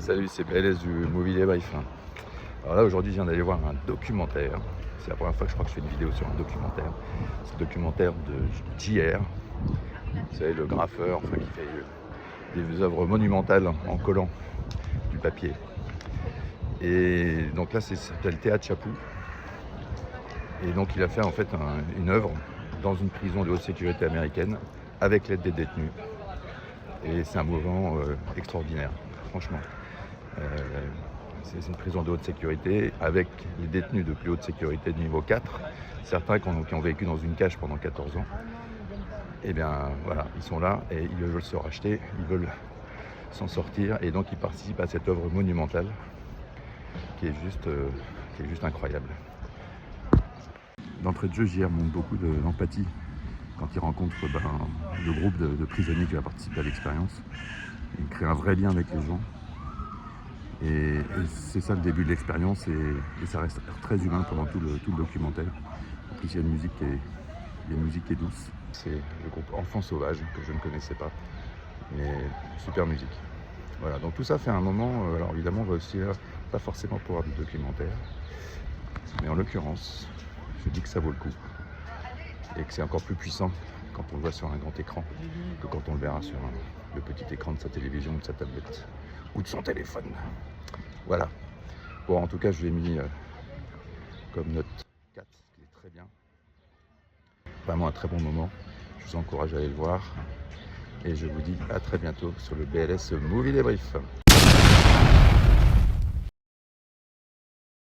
Salut, c'est BLS du Movie Débrief. Alors là, aujourd'hui, je viens d'aller voir un documentaire. C'est la première fois que je crois que je fais une vidéo sur un documentaire. C'est le documentaire de JR. Vous savez, le graffeur, qui fait des œuvres monumentales en collant du papier. Et donc là, ça s'appelle Théâtre Chaput. Et donc, il a fait en fait une œuvre dans une prison de haute sécurité américaine avec l'aide des détenus. Et c'est un moment extraordinaire, franchement. C'est une prison de haute sécurité avec les détenus de plus haute sécurité de niveau 4, certains qui ont vécu dans une cage pendant 14 ans. Et bien voilà, ils sont là et ils veulent se racheter, ils veulent s'en sortir et donc ils participent à cette œuvre monumentale qui est juste incroyable. D'entrée de jeu, JR montre beaucoup d'empathie quand il rencontre le groupe de prisonniers qui va participer à l'expérience. Il crée un vrai lien avec les gens. Et c'est ça le début de l'expérience et ça reste très humain pendant tout le documentaire. En plus, il y a une musique qui est douce. C'est le groupe Enfants Sauvages que je ne connaissais pas, mais super musique. Voilà, donc tout ça fait un moment. Alors évidemment, on va aussi pas forcément pour voir du documentaire, mais en l'occurrence, je dis que ça vaut le coup et que c'est encore plus puissant quand on le voit sur un grand écran que quand on le verra sur le petit écran de sa télévision ou de sa tablette ou de son téléphone. Voilà. Bon, en tout cas, je l'ai mis comme note 4, ce qui est très bien. Vraiment un très bon moment. Je vous encourage à aller le voir. Et je vous dis à très bientôt sur le BLS Movie Débrief.